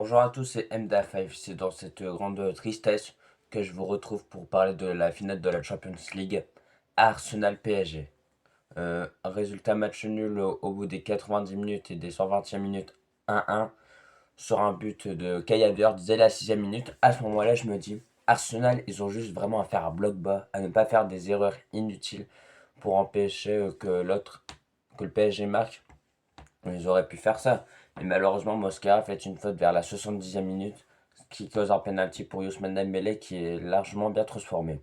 Bonjour à tous, c'est MDA5. C'est dans cette grande tristesse que je vous retrouve pour parler de la finale de la Champions League Arsenal-PSG. Résultat match nul au bout des 90 minutes et des 120e minutes 1-1 sur un but de Kai Havertz dès la 6e minute. À ce moment-là, je me dis, Arsenal, ils ont juste vraiment à faire un bloc bas, à ne pas faire des erreurs inutiles pour empêcher que le PSG marque. Ils auraient pu faire ça. Mais malheureusement, Mosquera fait une faute vers la 70e minute qui cause un penalty pour Ousmane Dembélé qui est largement bien transformé.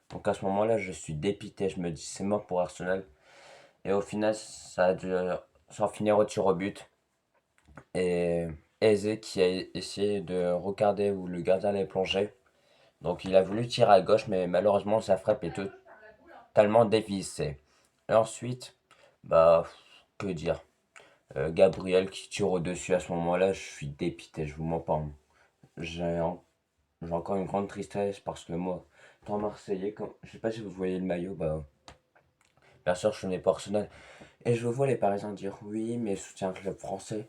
Donc à ce moment-là, je suis dépité. Je me dis c'est mort pour Arsenal. Et au final, ça a dû s'en finir au tir au but. Et Eze qui a essayé de regarder où le gardien allait plonger. Donc il a voulu tirer à gauche, mais malheureusement sa frappe est totalement dévissée. Et ensuite, bah, que dire? Gabriel qui tire au-dessus à ce moment-là, je suis dépité, je vous mens pas, hein. J'ai j'ai encore une grande tristesse parce que moi, étant Marseillais, je sais pas si vous voyez le maillot, bah, bien sûr, je suis né pour Arsenal. Et je vois les Parisiens dire oui, mais soutien un club français.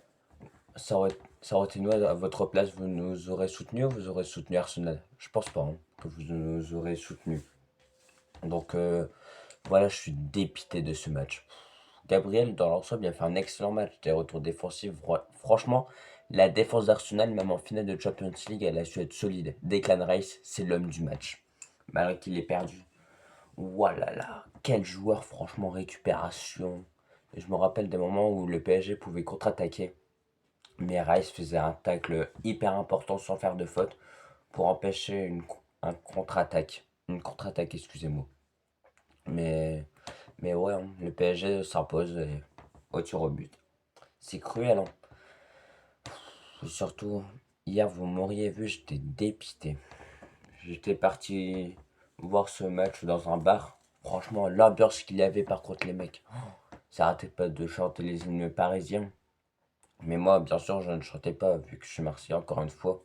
Ça aurait été nous à votre place, vous nous aurez soutenu ou vous aurez soutenu Arsenal? Je pense pas, hein, que vous nous aurez soutenu. Donc voilà, je suis dépité de ce match. Gabriel, dans l'ensemble, il a fait un excellent match. Des retours défensifs. Franchement, la défense d'Arsenal, même en finale de Champions League, elle a su être solide. Declan Rice, c'est l'homme du match. Malgré qu'il ait perdu. Voilà, quel joueur, franchement, récupération. Et je me rappelle des moments où le PSG pouvait contre-attaquer. Mais Rice faisait un tacle hyper important sans faire de faute pour empêcher un contre-attaque. Une contre-attaque, excusez-moi. Mais, mais ouais, hein, le PSG s'impose au tir au but. C'est cruel, hein. Surtout, hier, vous m'auriez vu, j'étais dépité. J'étais parti voir ce match dans un bar. Franchement, l'ambiance qu'il y avait par contre, les mecs, ça arrêtait pas de chanter les hymnes parisiens. Mais moi, bien sûr, je ne chantais pas, vu que je suis marseillais encore une fois.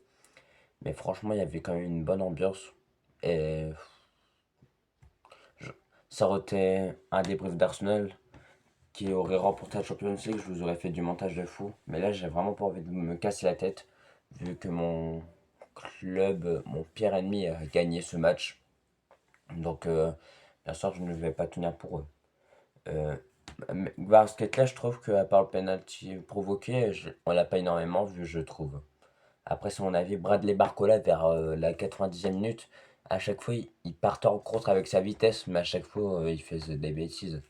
Mais franchement, il y avait quand même une bonne ambiance. Et je- ça aurait été un débrief d'Arsenal qui aurait remporté la Champions League, je vous aurais fait du montage de fou. Mais là, j'ai vraiment pas envie de me casser la tête, vu que mon club, mon pire ennemi, a gagné ce match. Donc, bien sûr, je ne vais pas tenir pour eux. Euh, Basket là, je trouve qu'à part le penalty provoqué, on l'a pas énormément vu, je trouve. Après, c'est mon avis, Bradley Barcola, vers la 90e minute, à chaque fois, il partait en contre avec sa vitesse, mais à chaque fois, il faisait des bêtises.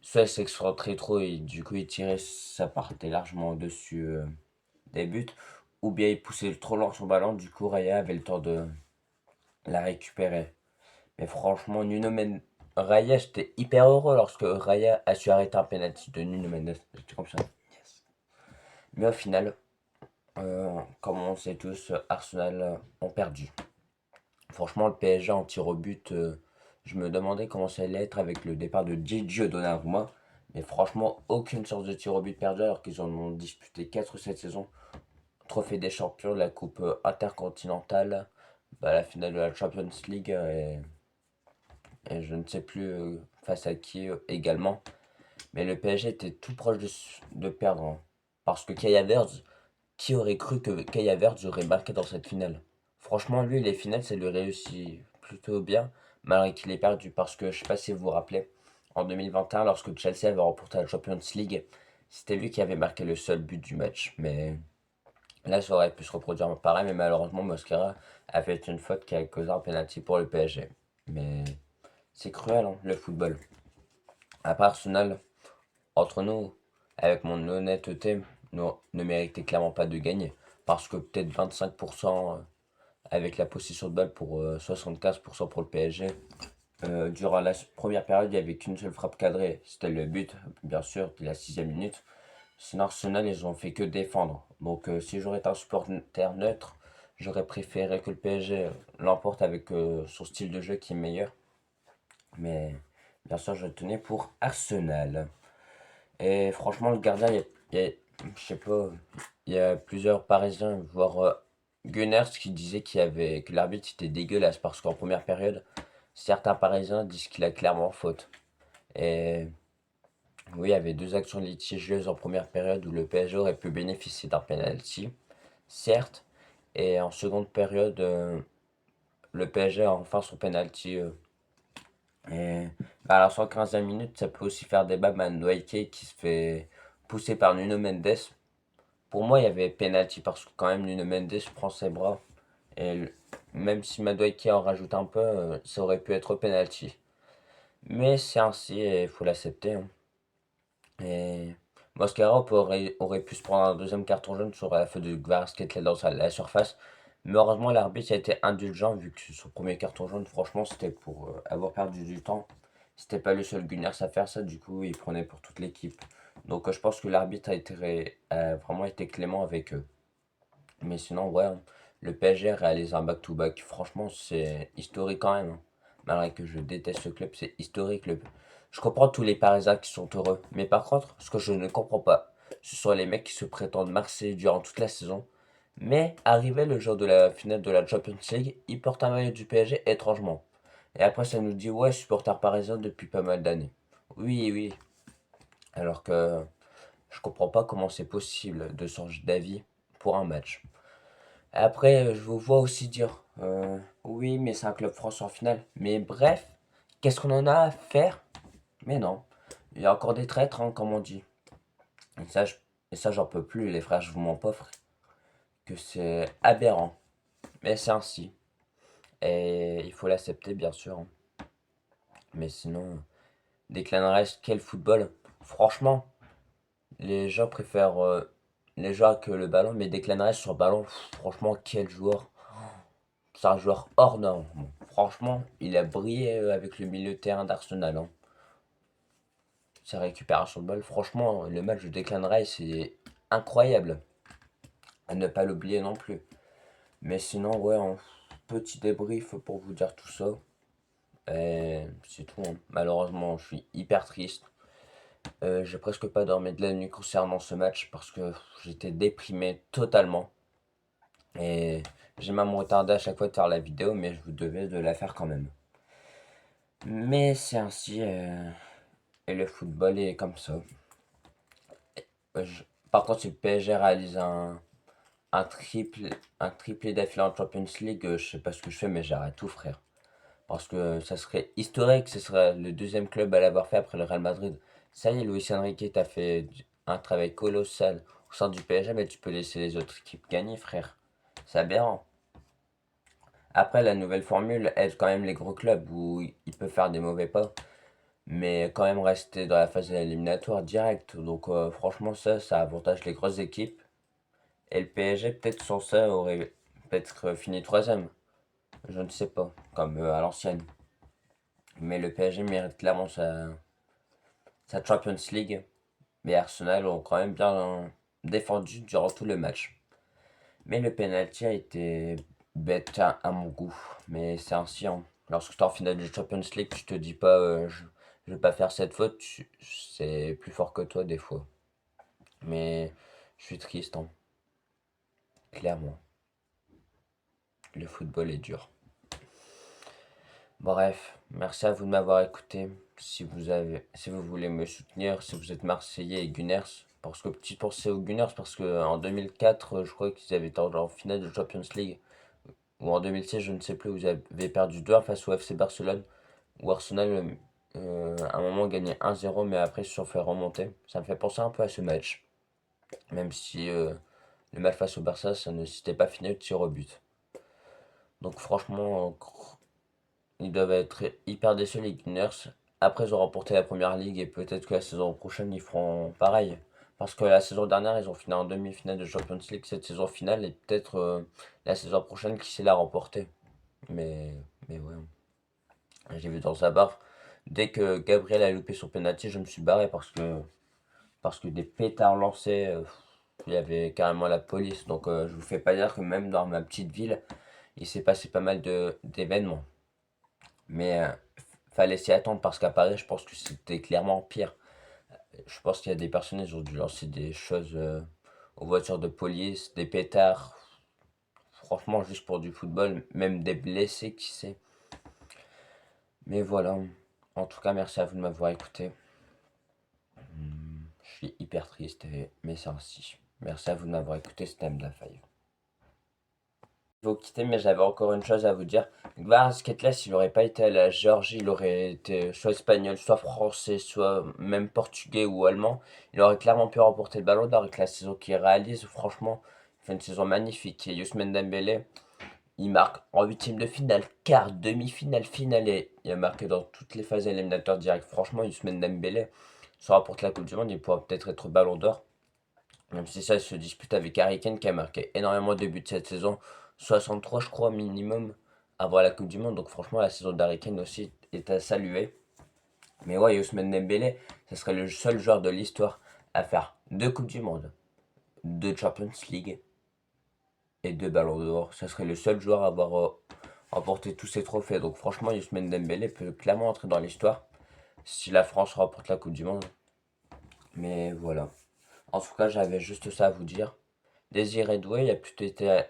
Soit il s'excentrait trop et du coup il tirait, ça partait largement au-dessus des buts. Ou bien il poussait trop loin son ballon, du coup Raya avait le temps de la récupérer. Mais franchement, Raya, j'étais hyper heureux lorsque Raya a su arrêter un penalty de Nuno Mendes. J'étais comme ça. Yes. Mais au final, comme on sait tous, Arsenal ont perdu. Franchement, le PSG en tir au but, je me demandais comment ça allait être avec le départ de Gigi Donnarumma. Mais franchement, aucune sorte de tir au but perdu alors qu'ils en ont disputé 4 cette saison. Trophée des champions, la coupe intercontinentale, bah, la finale de la Champions League et je ne sais plus face à qui également. Mais le PSG était tout proche de perdre, hein. Parce que Kai Havertz, qui aurait cru que Kai Havertz aurait marqué dans cette finale? Franchement, lui, les finales, ça lui réussit plutôt bien, malgré qu'il ait perdu. Parce que, je sais pas si vous vous rappelez, en 2021, lorsque Chelsea avait remporté la Champions League, c'était lui qui avait marqué le seul but du match. Mais là, ça aurait pu se reproduire pareil, mais malheureusement, Mosquera a fait une faute qui a causé un penalty pour le PSG. Mais c'est cruel, hein, le football. Après Arsenal, entre nous, avec mon honnêteté, ne méritait clairement pas de gagner. Parce que peut-être 25% avec la possession de balle pour 75% pour le PSG. Durant la première période, il n'y avait qu'une seule frappe cadrée. C'était le but, bien sûr, de la 6e minute. Sinon, Arsenal, ils ont fait que défendre. Donc, si j'aurais été un supporter neutre, j'aurais préféré que le PSG l'emporte avec son style de jeu qui est meilleur. Mais bien sûr, je tenais pour Arsenal. Et franchement, le gardien, je sais pas, il y a plusieurs Parisiens, voire Gunners, qui disaient que l'arbitre était dégueulasse parce qu'en première période, certains Parisiens disent qu'il a clairement faute. Et oui, il y avait deux actions litigieuses en première période où le PSG aurait pu bénéficier d'un penalty. certes. Et en seconde période, le PSG a enfin son penalty. Et à la 115e minute, ça peut aussi faire débat. Madueke qui se fait pousser par Nuno Mendes. Pour moi, il y avait penalty parce que quand même Nuno Mendes prend ses bras. Et même si Madueke en rajoute un peu, ça aurait pu être penalty. Mais c'est ainsi et il faut l'accepter, hein. Et Mosquera aurait pu se prendre un deuxième carton jaune sur la feu de Kvaratskhelia qui était dans la surface. Mais heureusement, l'arbitre a été indulgent vu que son premier carton jaune, franchement, c'était pour avoir perdu du temps. C'était pas le seul Gunners à faire ça, du coup, il prenait pour toute l'équipe. Donc, je pense que l'arbitre a vraiment été clément avec eux. Mais sinon, ouais, hein, le PSG réalise un back-to-back. Franchement, c'est historique quand même, hein. Malgré que je déteste ce club, c'est historique. Je comprends tous les Parisiens qui sont heureux. Mais par contre, ce que je ne comprends pas, ce sont les mecs qui se prétendent Marseille durant toute la saison. Mais arrivé le jour de la finale de la Champions League, ils portent un maillot du PSG étrangement. Et après, ça nous dit, ouais, supporter parisien depuis pas mal d'années. Oui, oui. Alors que je comprends pas comment c'est possible de changer d'avis pour un match. Après, je vous vois aussi dire, oui, mais c'est un club français en finale. Mais bref, qu'est-ce qu'on en a à faire? Mais non, il y a encore des traîtres, hein, comme on dit. Et ça, j'en peux plus, les frères, je vous mens pas, frère. Que c'est aberrant. Mais c'est ainsi. Et il faut l'accepter, bien sûr, hein. Mais sinon, Declan Rice, quel football. Franchement, les gens préfèrent les joueurs que le ballon, mais Declan Rice sur ballon, franchement, quel joueur. C'est un joueur hors norme. Bon, franchement, il a brillé avec le milieu de terrain d'Arsenal, hein. Sa récupération de balle, franchement, le match de Declan Rice, c'est incroyable. À ne pas l'oublier non plus. Mais sinon, ouais, un petit débrief pour vous dire tout ça. Et c'est tout, hein. Malheureusement, je suis hyper triste. J'ai presque pas dormi de la nuit concernant ce match parce que j'étais déprimé totalement. Et j'ai même retardé à chaque fois de faire la vidéo, mais je vous devais de la faire quand même. Mais c'est ainsi, et le football est comme ça. Par contre, si le PSG réalise un triple, un triplé d'affilée en Champions League, je sais pas ce que je fais, mais j'arrête tout, frère. Parce que ça serait historique, ce serait le deuxième club à l'avoir fait après le Real Madrid. Ça y est, Luis Enrique t'a fait un travail colossal au sein du PSG, mais tu peux laisser les autres équipes gagner, frère. C'est aberrant. Après, la nouvelle formule aide quand même les gros clubs où ils peuvent faire des mauvais pas, mais quand même rester dans la phase éliminatoire directe. Donc, franchement, ça avantage les grosses équipes. Et le PSG, peut-être sans ça, aurait peut-être fini troisième. Je ne sais pas, comme à l'ancienne. Mais le PSG mérite clairement sa Champions League. Mais Arsenal ont quand même bien défendu durant tout le match. Mais le penalty a été bête à mon goût. Mais c'est ainsi, hein. Lorsque tu es en finale de Champions League, tu te dis pas je vais pas faire cette faute. C'est plus fort que toi des fois. Mais je suis triste, hein. Clairement. Le football est dur. Bref, merci à vous de m'avoir écouté. Si vous voulez me soutenir, si vous êtes Marseillais et Gunners, parce que petite pensée aux Gunners, parce que en 2004, je crois qu'ils avaient été en finale de Champions League, ou en 2016, je ne sais plus, vous avez perdu 2-1 face au FC Barcelone, où Arsenal, à un moment, gagnait 1-0, mais après, ils se sont fait remonter. Ça me fait penser un peu à ce match, même si le match face au Barça, ça ne s'était pas fini de tir au but. Donc franchement, ils doivent être hyper déçus, les Gunners. Après, ils ont remporté la première ligue et peut-être que la saison prochaine, ils feront pareil. Parce que la saison dernière, ils ont fini en demi-finale de Champions League cette saison finale et peut-être la saison prochaine, qui sait la remporter. Mais, mais ouais, j'ai vu dans sa barre. Dès que Gabriel a loupé son penalty, je me suis barré parce que des pétards lancés, il y avait carrément la police. Donc je vous fais pas dire que même dans ma petite ville, il s'est passé pas mal d'événements. Mais fallait s'y attendre parce qu'à Paris, je pense que c'était clairement pire. Je pense qu'il y a des personnes qui ont dû lancer des choses aux voitures de police, des pétards. Franchement, juste pour du football, même des blessés, qui sait. Mais voilà. En tout cas, merci à vous de m'avoir écouté. Je suis hyper triste, mais c'est ainsi. Merci à vous de m'avoir écouté, c'était M. Five. vous quitter, mais j'avais encore une chose à vous dire. Kvaratskhelia, s'il n'aurait pas été à la Géorgie, il aurait été soit espagnol, soit français, soit même portugais ou allemand. Il aurait clairement pu remporter le ballon d'or avec la saison qu'il réalise. Franchement, il fait une saison magnifique. Et Ousmane Dembélé, il marque en huitième de finale, quart, demi-finale, finale. Et il a marqué dans toutes les phases éliminatoires directes. Franchement, Ousmane Dembélé, se remporte la Coupe du Monde, il pourra peut-être être ballon d'or. Même si ça se dispute avec Harry Kane qui a marqué énormément de buts cette saison, 63 je crois minimum avant la Coupe du Monde. Donc franchement la saison d'Harry Kane aussi est à saluer. Mais ouais, Ousmane Dembélé, ce serait le seul joueur de l'histoire à faire deux Coupes du Monde, deux Champions League et deux Ballons d'Or. Ce serait le seul joueur à avoir remporté tous ces trophées. Donc franchement Ousmane Dembélé peut clairement entrer dans l'histoire si la France remporte la Coupe du Monde. Mais voilà. En tout cas, j'avais juste ça à vous dire. Désiré Doué, il a plutôt été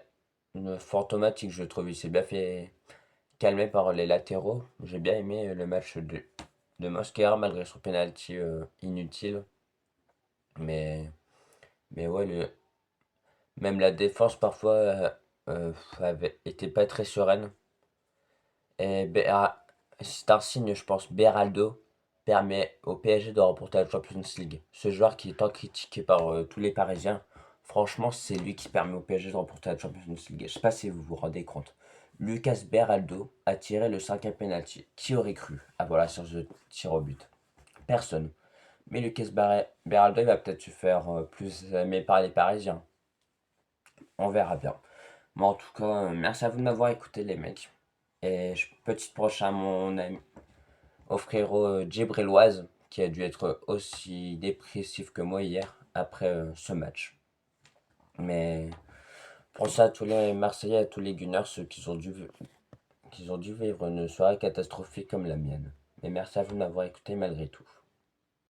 fantomatique, je trouve. Il s'est bien fait calmer par les latéraux. J'ai bien aimé le match de Mosquera malgré son penalty inutile. Mais, mais ouais, même la défense parfois avait été pas très sereine. Et c'est un signe, je pense, Beraldo permet au PSG de remporter la Champions League. Ce joueur qui est tant critiqué par tous les Parisiens, franchement, c'est lui qui permet au PSG de remporter la Champions League. Je sais pas si vous vous rendez compte. Lucas Beraldo a tiré le cinquième penalty. Qui aurait cru avoir la séance de tir au but? Personne. Mais Beraldo il va peut-être se faire plus aimer par les Parisiens. On verra bien. Mais en tout cas, merci à vous de m'avoir écouté, les mecs. Et petite proche à mon ami, au frérot Djibriloise, qui a dû être aussi dépressif que moi hier après ce match. Mais pour ça, à tous les Marseillais, à tous les Gunners, ceux qui ont dû vivre une soirée catastrophique comme la mienne. Mais merci à vous de m'avoir écouté malgré tout.